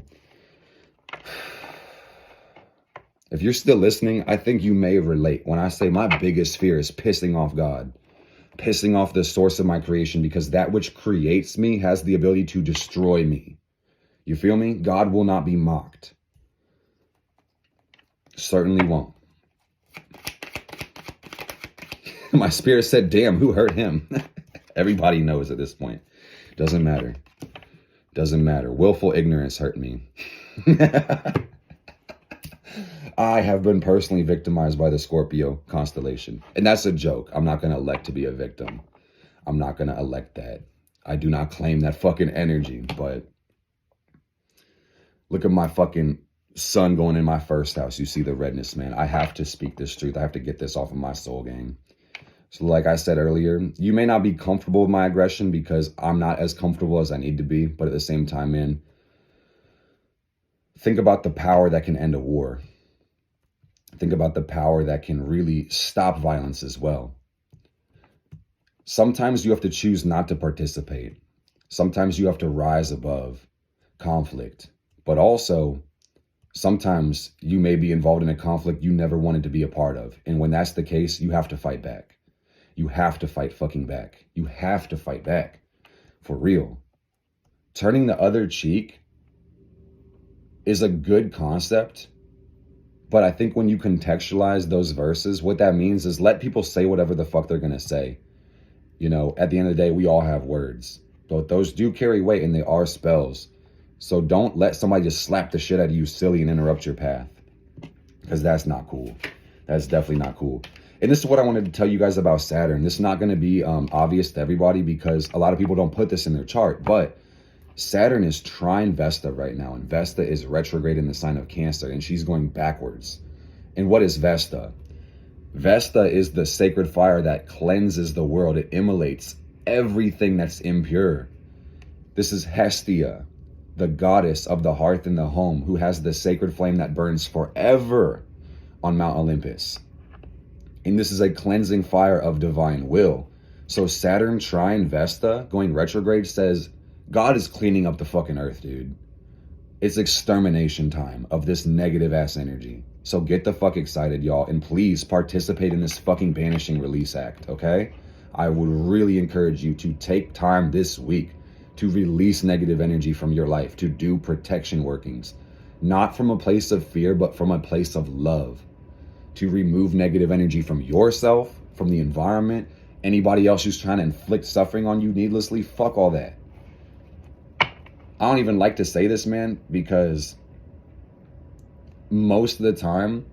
if you're still listening, I think you may relate when I say my biggest fear is pissing off God, pissing off the source of my creation, because that which creates me has the ability to destroy me. You feel me? God will not be mocked. Certainly won't. My spirit said, damn, who hurt him? Everybody knows at this point. Doesn't matter. Doesn't matter. Willful ignorance hurt me. I have been personally victimized by the Scorpio constellation. And that's a joke. I'm not going to elect to be a victim. I'm not going to elect that. I do not claim that fucking energy. But look at my fucking sun going in my first house. You see the redness, man. I have to speak this truth. I have to get this off of my soul, gang. So like I said earlier, you may not be comfortable with my aggression because I'm not as comfortable as I need to be. But at the same time, man, think about the power that can end a war. Think about the power that can really stop violence as well. Sometimes you have to choose not to participate. Sometimes you have to rise above conflict. But also, sometimes you may be involved in a conflict you never wanted to be a part of. And when that's the case, you have to fight back. You have to fight fucking back. You have to fight back. For real. Turning the other cheek is a good concept. But I think when you contextualize those verses, what that means is let people say whatever the fuck they're going to say. You know, at the end of the day, we all have words. But those do carry weight and they are spells. So don't let somebody just slap the shit out of you silly and interrupt your path. Because that's not cool. That's definitely not cool. And this is what I wanted to tell you guys about Saturn. This is not going to be obvious to everybody because a lot of people don't put this in their chart. But Saturn is trine Vesta right now. And Vesta is retrograde in the sign of Cancer. And she's going backwards. And what is Vesta? Vesta is the sacred fire that cleanses the world. It immolates everything that's impure. This is Hestia, the goddess of the hearth and the home, who has the sacred flame that burns forever on Mount Olympus. And this is a cleansing fire of divine will. So Saturn trine Vesta going retrograde says God is cleaning up the fucking earth, dude. It's extermination time of this negative ass energy. So get the fuck excited, y'all. And please participate in this fucking Banishing Release Act, okay? I would really encourage you to take time this week to release negative energy from your life, to do protection workings. Not from a place of fear, but from a place of love. To remove negative energy from yourself, from the environment, anybody else who's trying to inflict suffering on you needlessly. Fuck all that. I don't even like to say this, man, because most of the time,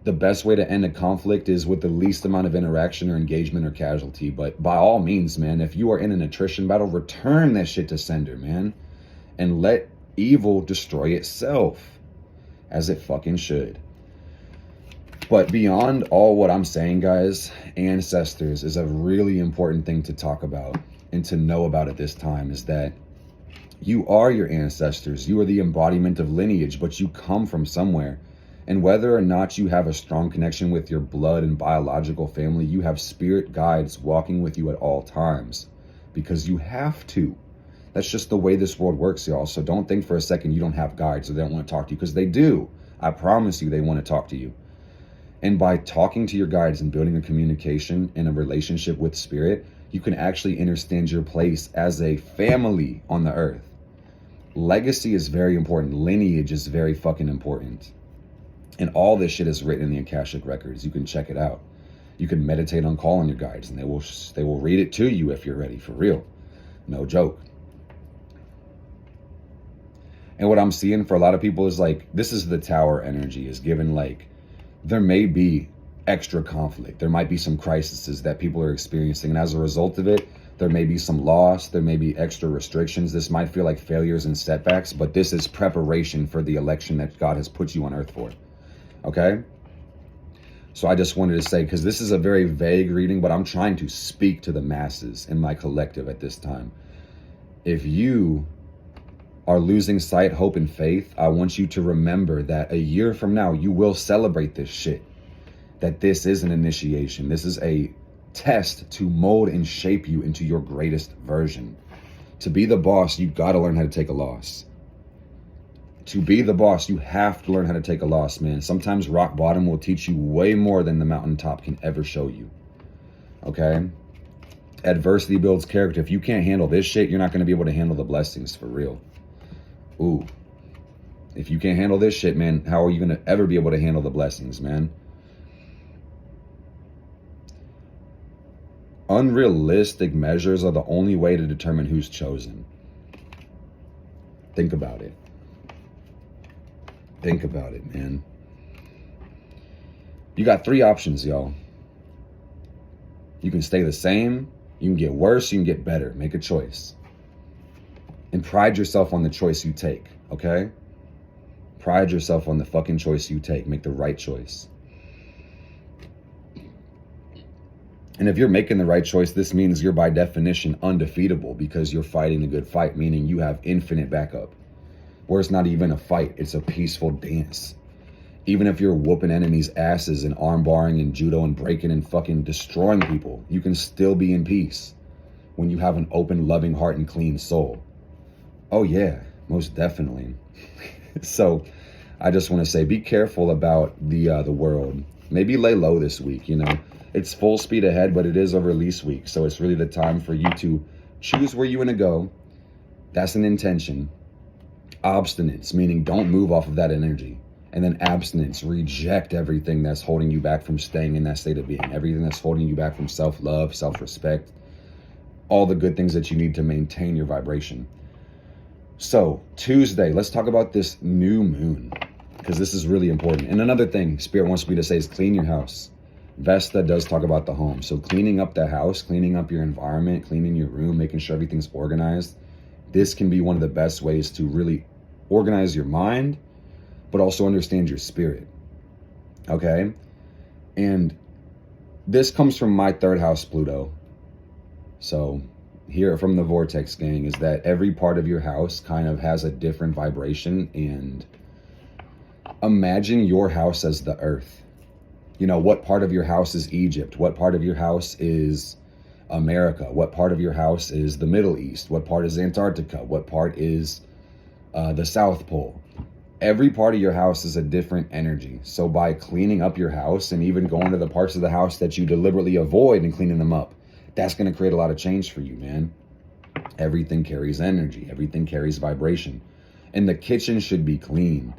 the best way to end a conflict is with the least amount of interaction or engagement or casualty. But by all means, man, if you are in an attrition battle, return that shit to sender, man. And let evil destroy itself, as it fucking should. But beyond all what I'm saying, guys, ancestors is a really important thing to talk about and to know about at this time, is that you are your ancestors. You are the embodiment of lineage, but you come from somewhere. And whether or not you have a strong connection with your blood and biological family, you have spirit guides walking with you at all times, because you have to. That's just the way this world works, y'all. So don't think for a second you don't have guides or they don't want to talk to you, because they do. I promise you they want to talk to you. And by talking to your guides and building a communication and a relationship with spirit, you can actually understand your place as a family on the earth. Legacy is very important. Lineage is very fucking important. And all this shit is written in the Akashic Records. You can check it out. You can meditate on calling your guides, and they will read it to you if you're ready, for real. No joke. And what I'm seeing for a lot of people is like, this is the Tower energy, is given like, there may be extra conflict. There might be some crises that people are experiencing. And as a result of it, there may be some loss. There may be extra restrictions. This might feel like failures and setbacks, but this is preparation for the election that God has put you on earth for. Okay? So I just wanted to say, because this is a very vague reading, but I'm trying to speak to the masses in my collective at this time. If you are losing sight, hope, and faith, I want you to remember that a year from now, you will celebrate this shit. that this is an initiation. This is a test to mold and shape you into your greatest version. To be the boss, you've got to learn how to take a loss. To be the boss, you have to learn how to take a loss, man. Sometimes rock bottom will teach you way more than the mountaintop can ever show you. Okay? Adversity builds character. If you can't handle this shit, you're not going to be able to handle the blessings, for real. Ooh. If you can't handle this shit, man, how are you going to ever be able to handle the blessings, man? Unrealistic measures are the only way to determine who's chosen. Think about it. Think about it, man. You got 3 options, y'all. You can stay the same, you can get worse, you can get better. Make a choice. And pride yourself on the choice you take, okay? Pride yourself on the fucking choice you take. Make the right choice. And if you're making the right choice, this means you're by definition undefeatable because you're fighting a good fight, meaning you have infinite backup. Where it's not even a fight, it's a peaceful dance. Even if you're whooping enemies' asses and armbarring and judo and breaking and fucking destroying people, you can still be in peace when you have an open, loving heart and clean soul. Oh yeah, most definitely. So I just want to say, be careful about the world. Maybe lay low this week, you know. It's full speed ahead, but it is a release week. So it's really the time for you to choose where you want to go. That's an intention. Obstinance, meaning don't move off of that energy. And then abstinence, reject everything that's holding you back from staying in that state of being. Everything that's holding you back from self-love, self-respect, all the good things that you need to maintain your vibration. So Tuesday, let's talk about this new moon, because this is really important. And another thing Spirit wants me to say is clean your house. Vesta does talk about the home. So cleaning up the house, cleaning up your environment, cleaning your room, making sure everything's organized. This can be one of the best ways to really organize your mind, but also understand your spirit. Okay? And this comes from my 3rd house, Pluto. So here from the Vortex gang is that every part of your house kind of has a different vibration. And imagine your house as the earth. You know, what part of your house is Egypt? What part of your house is America? What part of your house is the Middle East? What part is Antarctica? What part is the South Pole? Every part of your house is a different energy. So by cleaning up your house and even going to the parts of the house that you deliberately avoid and cleaning them up, that's going to create a lot of change for you, man. Everything carries energy. Everything carries vibration. And the kitchen should be clean.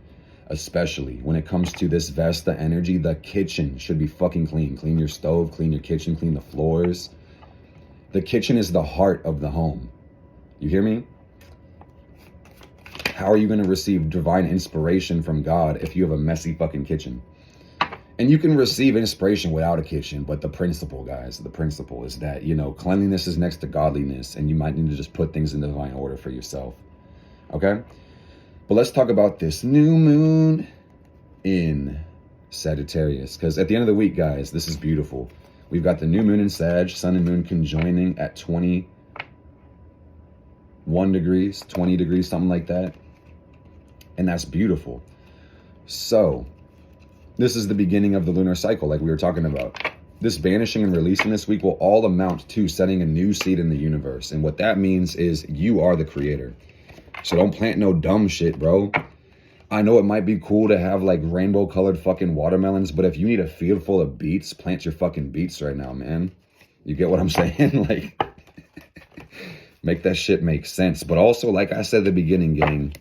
Especially when it comes to this Vesta energy, the kitchen should be fucking clean. Clean your stove, clean your kitchen, clean the floors. The kitchen is the heart of the home. You hear me? How are you going to receive divine inspiration from God if you have a messy fucking kitchen? And you can receive inspiration without a kitchen, but the principle, guys, the principle is that, you know, cleanliness is next to godliness, and you might need to just put things in divine order for yourself. Okay? But let's talk about this new moon in Sagittarius, because at the end of the week, guys, this is beautiful. We've got the new moon in Sag, sun and moon conjoining at 21 degrees, 20 degrees, something like that. And that's beautiful. So this is the beginning of the lunar cycle, like we were talking about. This banishing and releasing this week will all amount to setting a new seed in the universe. And what that means is you are the creator. So don't plant no dumb shit, bro. I know it might be cool to have like rainbow colored fucking watermelons, but if you need a field full of beets, plant your fucking beets right now, man. You get what I'm saying? Like, make that shit make sense. But also, like I said at the beginning, gang,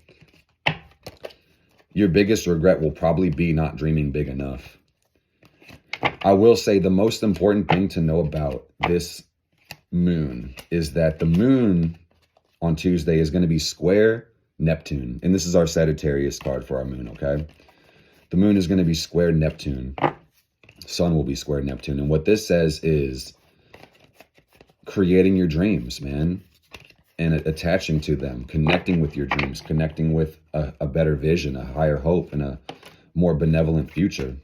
your biggest regret will probably be not dreaming big enough. I will say the most important thing to know about this moon is that the moon on Tuesday is going to be square Neptune. And this is our Sagittarius card for our moon, okay? The moon is going to be square Neptune. Sun will be square Neptune. And what this says is creating your dreams, man, and attaching to them, connecting with your dreams, connecting with a better vision, a higher hope, and a more benevolent future.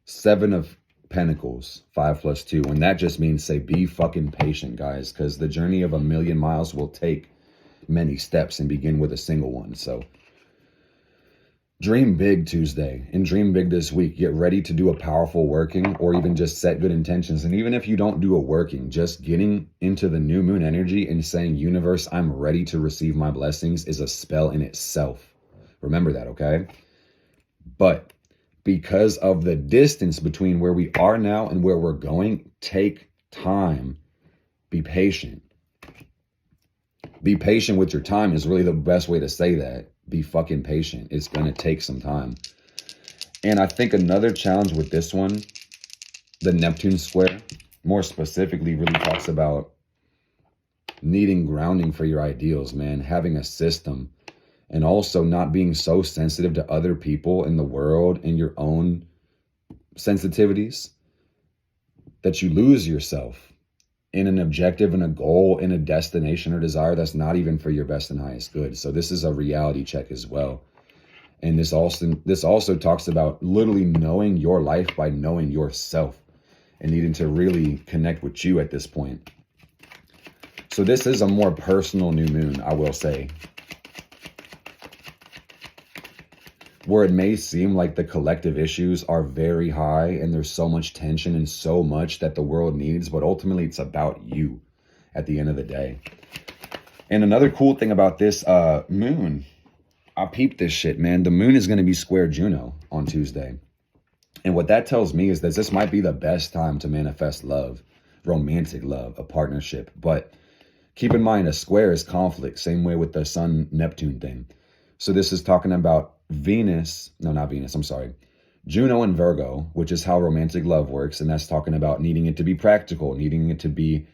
7 of Pentacles, 5 plus 2. And that just means, say, be fucking patient, guys, because the journey of 1,000,000 miles will take many steps and begin with a single one. So Dream big Tuesday and dream big this week. Get ready to do a powerful working or even just set good intentions. And even if you don't do a working, just getting into the new moon energy and saying, universe, I'm ready to receive my blessings is a spell in itself. Remember that, okay? But because of the distance between where we are now and where we're going, take time. Be patient. Be patient with your time is really the best way to say that. Be fucking patient. It's going to take some time. And I think another challenge with this one, the Neptune square, more specifically, really talks about needing grounding for your ideals, man. Having a system. And also not being so sensitive to other people in the world and your own sensitivities that you lose yourself in an objective and a goal and a destination or desire that's not even for your best and highest good. So this is a reality check as well. And this also talks about literally knowing your life by knowing yourself and needing to really connect with you at this point. So this is a more personal new moon, I will say. Where it may seem like the collective issues are very high and there's so much tension and so much that the world needs, but ultimately it's about you at the end of the day. And another cool thing about this moon, I peeped this shit, man. The moon is going to be square Juno on Tuesday. And what that tells me is that this might be the best time to manifest love, romantic love, a partnership. But keep in mind, a square is conflict, same way with the Sun-Neptune thing. So this is talking about Juno and Virgo, which is how romantic love works. And that's talking about needing it to be practical, needing it to be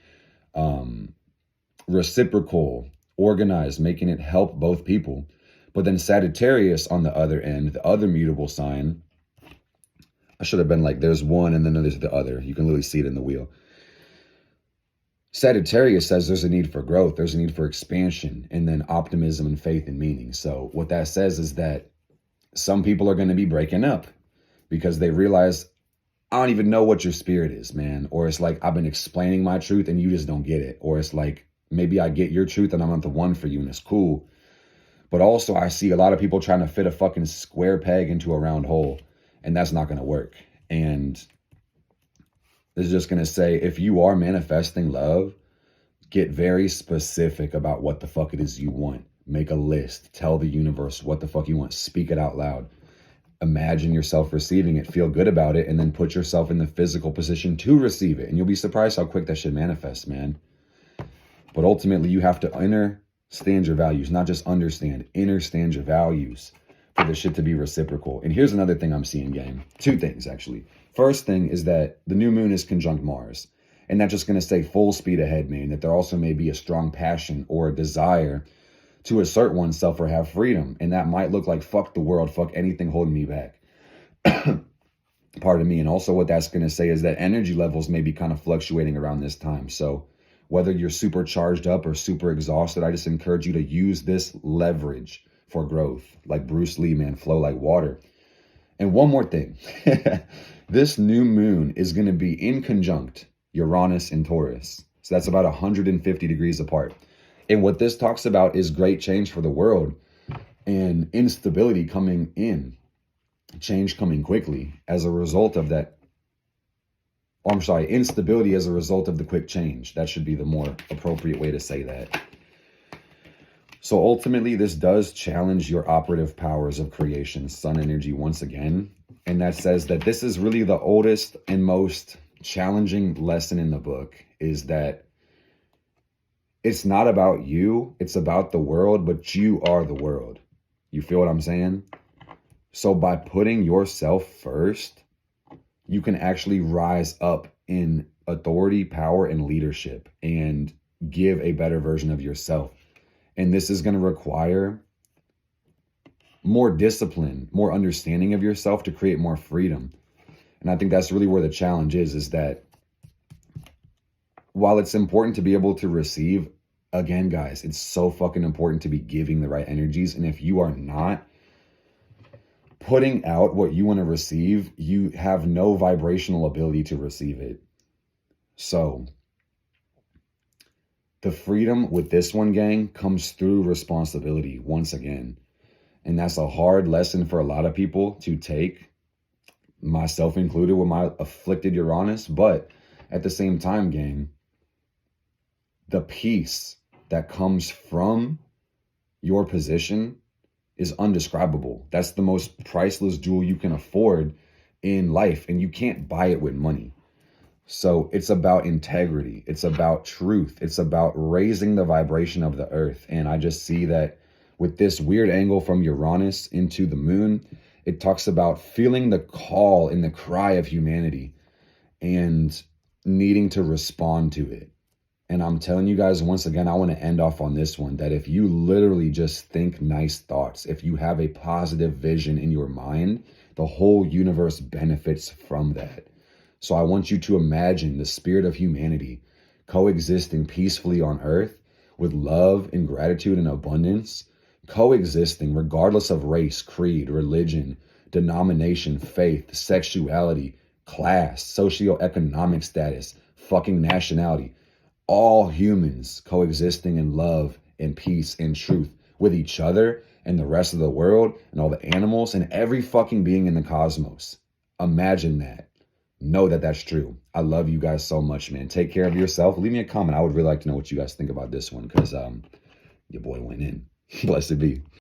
reciprocal, organized, making it help both people. But then Sagittarius on the other end, the other mutable sign, I should have been like, there's one and then there's the other. You can literally see it in the wheel. Sagittarius says there's a need for growth, there's a need for expansion, and then optimism and faith and meaning. So what that says is that some people are going to be breaking up because they realize, I don't even know what your spirit is, man. Or it's like, I've been explaining my truth and you just don't get it. Or it's like, maybe I get your truth and I'm not the one for you and it's cool. But also I see a lot of people trying to fit a fucking square peg into a round hole, and that's not going to work. And this is just going to say, if you are manifesting love, get very specific about what the fuck it is you want. Make a list. Tell the universe what the fuck you want. Speak it out loud. Imagine yourself receiving it. Feel good about it. And then put yourself in the physical position to receive it. And you'll be surprised how quick that shit manifests, man. But ultimately, you have to understand your values. Not just understand. Understand your values for the shit to be reciprocal. And here's another thing I'm seeing, gang. Two things, actually. First thing is that the new moon is conjunct Mars. And that's just going to say full speed ahead, man. That there also may be a strong passion or a desire to assert oneself or have freedom. And that might look like, fuck the world, fuck anything holding me back. Pardon me. And also what that's going to say is that energy levels may be kind of fluctuating around this time. So whether you're super charged up or super exhausted, I just encourage you to use this leverage for growth. Like Bruce Lee, man, flow like water. And one more thing. This new moon is going to be in conjunct Uranus and Taurus. So that's about 150 degrees apart. And what this talks about is great change for the world and instability coming in, change coming quickly as a result of that. Oh, I'm sorry, instability as a result of the quick change. That should be the more appropriate way to say that. So ultimately, this does challenge your operative powers of creation, sun energy once again. And that says that this is really the oldest and most challenging lesson in the book, is that it's not about you, it's about the world, but you are the world. You feel what I'm saying? So by putting yourself first, you can actually rise up in authority, power, and leadership and give a better version of yourself. And this is going to require more discipline, more understanding of yourself to create more freedom. And I think that's really where the challenge is that while it's important to be able to receive, again, guys, it's so fucking important to be giving the right energies. And if you are not putting out what you want to receive, you have no vibrational ability to receive it. So the freedom with this one, gang, comes through responsibility once again. And that's a hard lesson for a lot of people to take, myself included with my afflicted Uranus. But at the same time, gang, the peace that comes from your position is undescribable. That's the most priceless jewel you can afford in life, and you can't buy it with money. So it's about integrity. It's about truth. It's about raising the vibration of the earth. And I just see that with this weird angle from Uranus into the moon, it talks about feeling the call and the cry of humanity and needing to respond to it. And I'm telling you guys, once again, I want to end off on this one, that if you literally just think nice thoughts, if you have a positive vision in your mind, the whole universe benefits from that. So I want you to imagine the spirit of humanity coexisting peacefully on earth with love and gratitude and abundance, coexisting regardless of race, creed, religion, denomination, faith, sexuality, class, socioeconomic status, fucking nationality. All humans coexisting in love and peace and truth with each other and the rest of the world and all the animals and every fucking being in the cosmos. Imagine that. Know that that's true. I love you guys so much, man. Take care of yourself. Leave me a comment. I would really like to know what you guys think about this one, because your boy went in. Blessed be.